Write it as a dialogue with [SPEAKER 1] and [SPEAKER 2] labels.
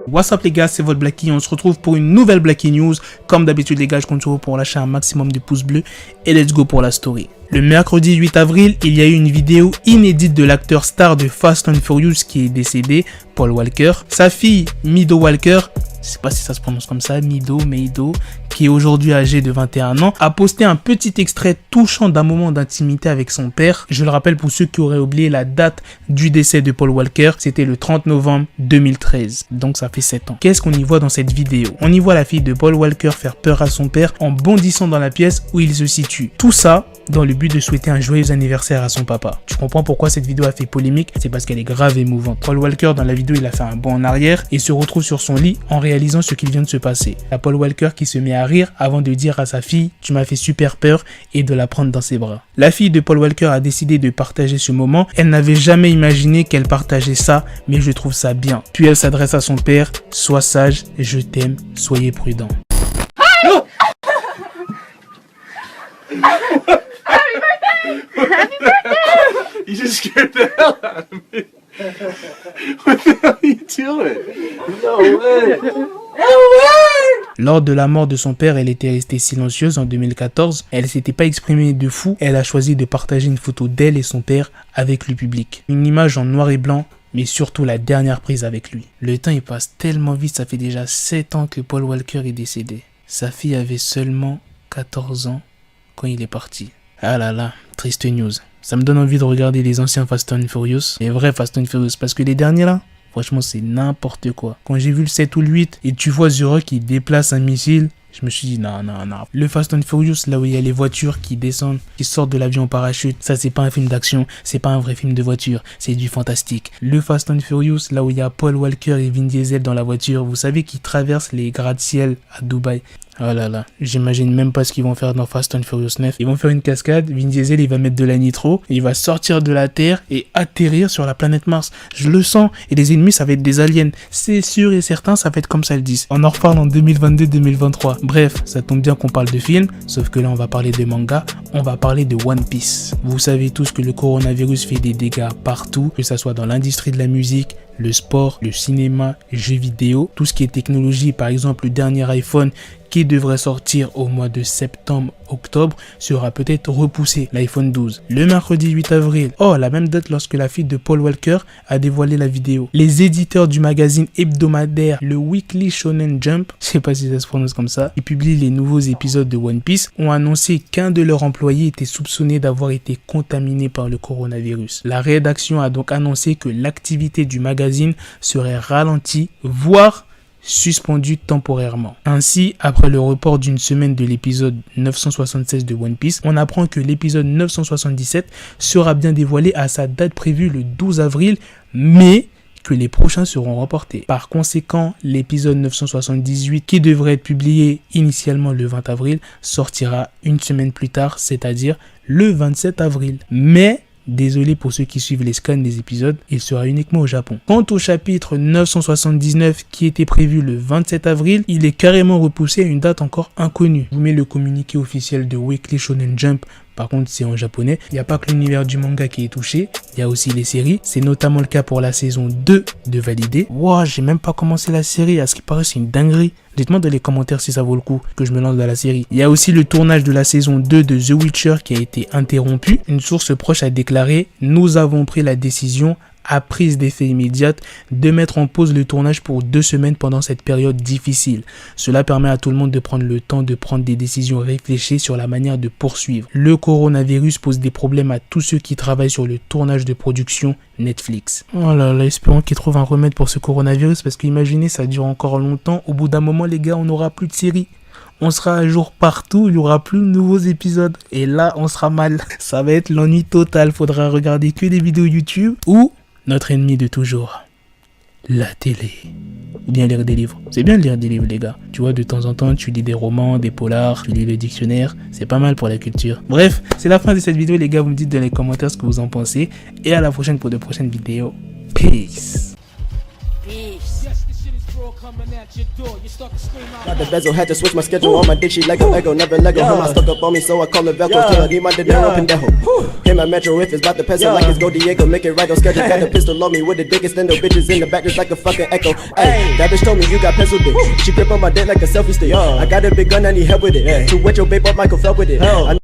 [SPEAKER 1] What's up les gars, c'est votre Blacky, on se retrouve pour une nouvelle Blacky News. Comme d'habitude les gars, je compte sur vous pour lâcher un maximum de pouces bleus et let's go pour la story. Le mercredi 8 avril, il y a eu une vidéo inédite de l'acteur star de Fast and Furious qui est décédé, Paul Walker. Sa fille, Mido Walker, je sais pas si ça se prononce comme ça, Mido, qui est aujourd'hui âgée de 21 ans, a posté un petit extrait touchant d'un moment d'intimité avec son père. Je le rappelle pour ceux qui auraient oublié la date du décès de Paul Walker, c'était le 30 novembre 2013, donc ça fait 7 ans. Qu'est-ce qu'on y voit dans cette vidéo? On y voit la fille de Paul Walker faire peur à son père en bondissant dans la pièce où il se situe. Tout ça dans le but de souhaiter un joyeux anniversaire à son papa. Tu comprends pourquoi cette vidéo a fait polémique? C'est parce qu'elle est grave émouvante. Paul Walker dans la vidéo il a fait un bond en arrière et se retrouve sur son lit en réalisant ce qu'il vient de se passer. Il y a Paul Walker qui se met à rire avant de dire à sa fille « Tu m'as fait super peur » et de la prendre dans ses bras. La fille de Paul Walker a décidé de partager ce moment. Elle n'avait jamais imaginé qu'elle partageait ça, mais je trouve ça bien. Puis elle s'adresse à son père « Sois sage, je t'aime, soyez prudent. »
[SPEAKER 2] Happy birthday!
[SPEAKER 3] You just scared the hell out of me. What the hell are you doing? No way! No way!
[SPEAKER 1] Lors de la mort de son père, elle était restée silencieuse en 2014. Elle s'était pas exprimée de fou. Elle a choisi de partager une photo d'elle et son père avec le public. Une image en noir et blanc, mais surtout la dernière prise avec lui. Le temps il passe tellement vite, ça fait déjà 7 ans que Paul Walker est décédé. Sa fille avait seulement 14 ans quand il est parti. Ah là là, triste news. Ça me donne envie de regarder les anciens Fast and Furious, les vrais Fast and Furious, parce que les derniers là, franchement c'est n'importe quoi. Quand j'ai vu le 7 ou le 8 et tu vois The Rock qui déplace un missile, je me suis dit non. Le Fast and Furious, là où il y a les voitures qui descendent, qui sortent de l'avion en parachute, ça c'est pas un film d'action, c'est pas un vrai film de voiture, c'est du fantastique. Le Fast and Furious, là où il y a Paul Walker et Vin Diesel dans la voiture, vous savez qui traversent les gratte-ciel à Dubaï. Oh là là, j'imagine même pas ce qu'ils vont faire dans Fast and Furious 9. Ils vont faire une cascade, Vin Diesel il va mettre de la nitro, et il va sortir de la Terre et atterrir sur la planète Mars. Je le sens, et les ennemis ça va être des aliens. C'est sûr et certain, ça va être comme ça le disent. On en reparle en 2022-2023. Bref, ça tombe bien qu'on parle de film, sauf que là on va parler de manga, on va parler de One Piece. Vous savez tous que le coronavirus fait des dégâts partout, que ça soit dans l'industrie de la musique, le sport, le cinéma, les jeux vidéo, tout ce qui est technologie, par exemple le dernier iPhone qui devrait sortir au mois de septembre-octobre sera peut-être repoussé, l'iPhone 12. Le mercredi 8 avril, la même date lorsque la fille de Paul Walker a dévoilé la vidéo. Les éditeurs du magazine hebdomadaire, le Weekly Shonen Jump, je sais pas si ça se prononce comme ça, qui publie les nouveaux épisodes de One Piece, ont annoncé qu'un de leurs employés était soupçonné d'avoir été contaminé par le coronavirus. La rédaction a donc annoncé que l'activité du magazine serait ralentie, voire suspendu temporairement. Ainsi, après le report d'une semaine de l'épisode 976 de One Piece, on apprend que l'épisode 977 sera bien dévoilé à sa date prévue le 12 avril, mais que les prochains seront reportés. Par conséquent, l'épisode 978, qui devrait être publié initialement le 20 avril, sortira une semaine plus tard, c'est-à-dire le 27 avril. Mais désolé pour ceux qui suivent les scans des épisodes, il sera uniquement au Japon. Quant au chapitre 979 qui était prévu le 27 avril, il est carrément repoussé à une date encore inconnue. Je vous mets le communiqué officiel de Weekly Shonen Jump. Par contre, c'est en japonais. Il n'y a pas que l'univers du manga qui est touché. Il y a aussi les séries. C'est notamment le cas pour la saison 2 de Validé. Wow, j'ai même pas commencé la série. À ce qui paraît, c'est une dinguerie. Dites-moi dans les commentaires si ça vaut le coup que je me lance dans la série. Il y a aussi le tournage de la saison 2 de The Witcher qui a été interrompu. Une source proche a déclaré « Nous avons pris la décision à prise d'effet immédiate de mettre en pause le tournage pour 2 semaines pendant cette période difficile. Cela permet à tout le monde de prendre le temps de prendre des décisions réfléchies sur la manière de poursuivre. Le coronavirus pose des problèmes à tous ceux qui travaillent sur le tournage de production Netflix. » Oh là là, espérons qu'ils trouvent un remède pour ce coronavirus parce qu'imaginez, ça dure encore longtemps. Au bout d'un moment, les gars, on n'aura plus de séries. On sera à jour partout, il n'y aura plus de nouveaux épisodes. Et là, on sera mal. Ça va être l'ennui total. Faudra regarder que des vidéos YouTube ou notre ennemi de toujours, la télé. Ou bien lire des livres. C'est bien de lire des livres, les gars. Tu vois, de temps en temps, tu lis des romans, des polars, tu lis le dictionnaire. C'est pas mal pour la culture. Bref, c'est la fin de cette vidéo, les gars. Vous me dites dans les commentaires ce que vous en pensez. Et à la prochaine pour de prochaines vidéos. Peace.
[SPEAKER 2] Peace. Got the bezel, had to switch my schedule on my dick, she Lego, never Lego. Her stuck up on me, so I call her Velcro. Till I need my dinero pendejo. Hit my metro if it's about the peso, like it's Go Diego. Make it right on schedule. Got the pistol on me with the dick extendo. Bitches in the back just like a fucking echo. Ay, that bitch told me you got pencil dick. She grip on my dick like a selfie stick. I got a big gun, I need help with it. To wet your babe up, Michael fell with it.